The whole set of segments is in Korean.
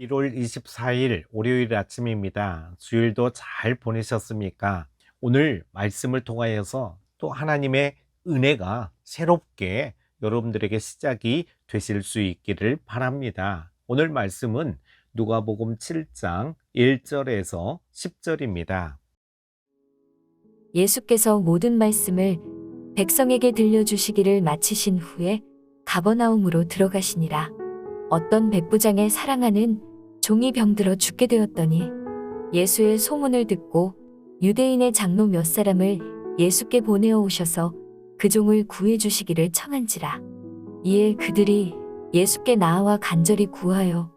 1월 24일 월요일 아침입니다. 주일도 잘 보내셨습니까? 오늘 말씀을 통하여서 또 하나님의 은혜가 새롭게 여러분들에게 시작이 되실 수 있기를 바랍니다. 오늘 말씀은 누가복음 7장 1절에서 10절입니다. 예수께서 모든 말씀을 백성에게 들려주시기를 마치신 후에 가버나움으로 들어가시니라. 어떤 백부장의 사랑하는 종이 병들어 죽게 되었더니 예수의 소문을 듣고 유대인의 장로 몇 사람을 예수께 보내어 오셔서 그 종을 구해 주시기를 청한지라. 이에 그들이 예수께 나아와 간절히 구하여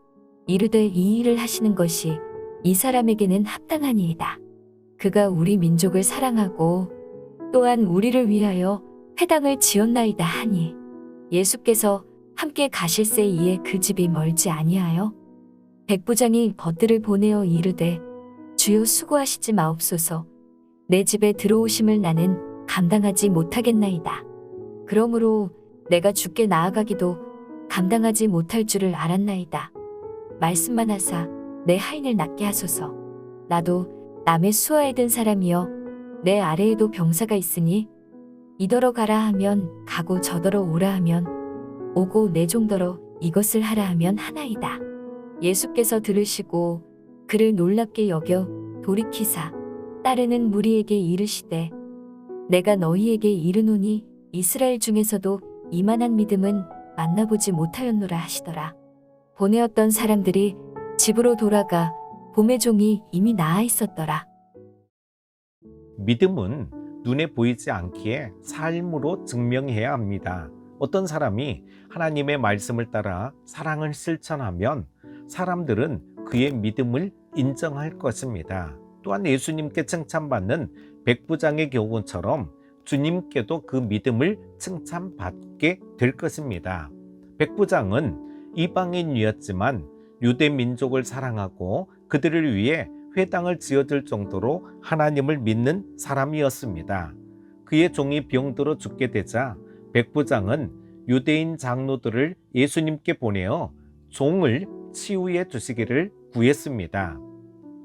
이르되 이 일을 하시는 것이 이 사람에게는 합당하니이다. 그가 우리 민족을 사랑하고 또한 우리를 위하여 회당을 지었나이다 하니 예수께서 함께 가실새 이에 그 집이 멀지 아니하여 백부장이 벗들을 보내어 이르되 주여 수고하시지 마옵소서. 내 집에 들어오심을 나는 감당하지 못하겠나이다. 그러므로 내가 주께 나아가기도 감당하지 못할 줄을 알았나이다. 말씀만 하사 내 하인을 낫게 하소서. 나도 남의 수하에 든 사람이여 내 아래에도 병사가 있으니 이더러 가라 하면 가고 저더러 오라 하면 오고 내 종더러 이것을 하라 하면 하나이다. 예수께서 들으시고 그를 놀랍게 여겨 돌이키사 따르는 무리에게 이르시되 내가 너희에게 이르노니 이스라엘 중에서도 이만한 믿음은 만나보지 못하였노라 하시더라. 보내었던 사람들이 집으로 돌아가 봄의 종이 이미 나아 있었더라. 믿음은 눈에 보이지 않기에 삶으로 증명해야 합니다. 어떤 사람이 하나님의 말씀을 따라 사랑을 실천하면 사람들은 그의 믿음을 인정할 것입니다. 또한 예수님께 칭찬받는 백부장의 경우처럼 주님께도 그 믿음을 칭찬받게 될 것입니다. 백부장은 이방인이었지만 유대 민족을 사랑하고 그들을 위해 회당을 지어줄 정도로 하나님을 믿는 사람이었습니다. 그의 종이 병들어 죽게 되자 백부장은 유대인 장로들을 예수님께 보내어 종을 치유해 주시기를 구했습니다.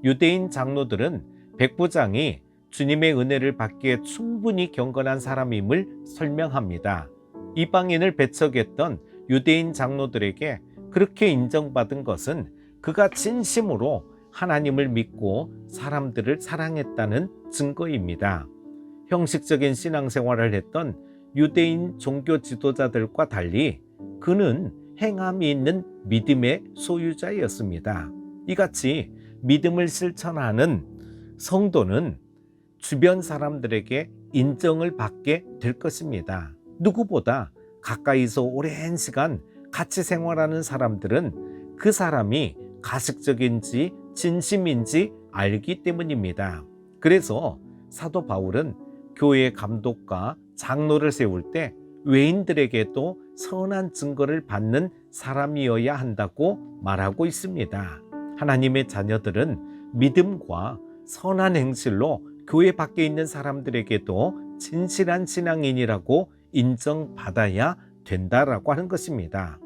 유대인 장로들은 백부장이 주님의 은혜를 받기에 충분히 경건한 사람임을 설명합니다. 이방인을 배척했던 유대인 장로들에게 그렇게 인정받은 것은 그가 진심으로 하나님을 믿고 사람들을 사랑했다는 증거입니다. 형식적인 신앙생활을 했던 유대인 종교 지도자들과 달리 그는 행함이 있는 믿음의 소유자였습니다. 이같이 믿음을 실천하는 성도는 주변 사람들에게 인정을 받게 될 것입니다. 누구보다 가까이서 오랜 시간 같이 생활하는 사람들은 그 사람이 가식적인지 진심인지 알기 때문입니다. 그래서 사도 바울은 교회의 감독과 장로를 세울 때 외인들에게도 선한 증거를 받는 사람이어야 한다고 말하고 있습니다. 하나님의 자녀들은 믿음과 선한 행실로 교회 밖에 있는 사람들에게도 진실한 신앙인이라고 인정받아야 된다라고 하는 것입니다.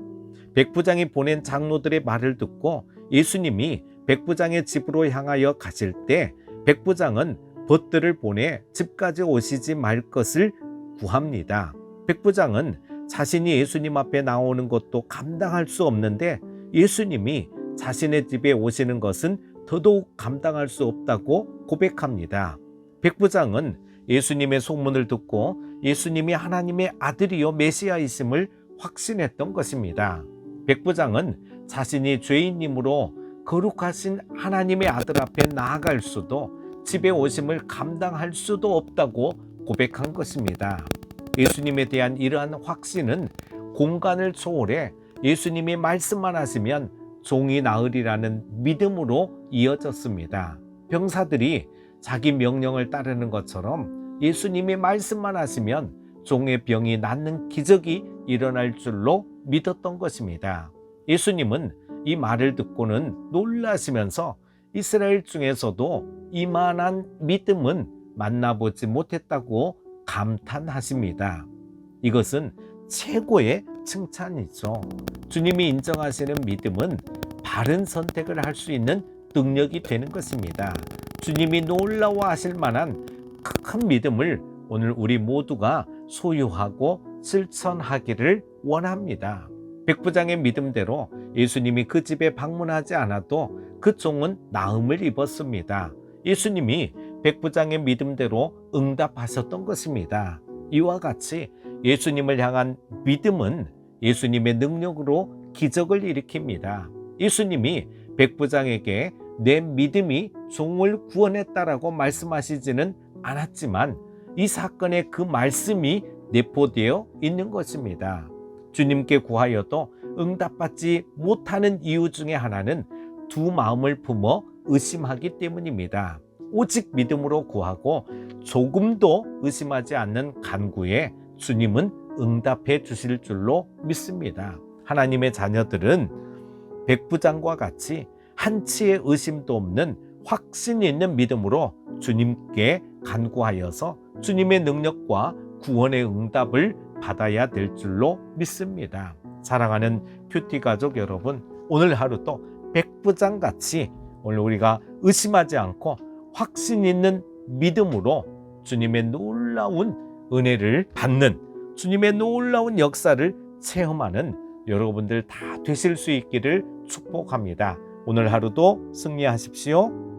백부장이 보낸 장로들의 말을 듣고 예수님이 백부장의 집으로 향하여 가실 때 백부장은 벗들을 보내 집까지 오시지 말 것을 구합니다. 백부장은 자신이 예수님 앞에 나오는 것도 감당할 수 없는데 예수님이 자신의 집에 오시는 것은 더더욱 감당할 수 없다고 고백합니다. 백부장은 예수님의 소문을 듣고 예수님이 하나님의 아들이요 메시아이심을 확신했던 것입니다. 백부장은 자신이 죄인이므로 거룩하신 하나님의 아들 앞에 나아갈 수도 집에 오심을 감당할 수도 없다고 고백한 것입니다. 예수님에 대한 이러한 확신은 공간을 초월해 예수님이 말씀만 하시면 종이 나으리라는 믿음으로 이어졌습니다. 병사들이 자기 명령을 따르는 것처럼 예수님이 말씀만 하시면 종의 병이 낫는 기적이 일어날 줄로 믿었던 것입니다. 예수님은 이 말을 듣고는 놀라시면서 이스라엘 중에서도 이만한 믿음은 만나보지 못했다고 감탄하십니다. 이것은 최고의 칭찬이죠. 주님이 인정하시는 믿음은 바른 선택을 할 수 있는 능력이 되는 것입니다. 주님이 놀라워하실 만한 큰 믿음을 오늘 우리 모두가 소유하고 실천하기를 원합니다. 백부장의 믿음대로 예수님이 그 집에 방문하지 않아도 그 종은 나음을 입었습니다. 예수님이 백부장의 믿음대로 응답하셨던 것입니다. 이와 같이 예수님을 향한 믿음은 예수님의 능력으로 기적을 일으킵니다. 예수님이 백부장에게 내 믿음이 종을 구원했다라고 말씀하시지는 않았지만 이 사건에 그 말씀이 내포되어 있는 것입니다. 주님께 구하여도 응답받지 못하는 이유 중에 하나는 두 마음을 품어 의심하기 때문입니다. 오직 믿음으로 구하고 조금도 의심하지 않는 간구에 주님은 응답해 주실 줄로 믿습니다. 하나님의 자녀들은 백부장과 같이 한치의 의심도 없는 확신 있는 믿음으로 주님께 간구하여서 주님의 능력과 구원의 응답을 받아야 될 줄로 믿습니다. 사랑하는 큐티 가족 여러분, 오늘 하루도 백부장같이 오늘 우리가 의심하지 않고 확신 있는 믿음으로 주님의 놀라운 은혜를 받는, 주님의 놀라운 역사를 체험하는 여러분들 다 되실 수 있기를 축복합니다. 오늘 하루도 승리하십시오.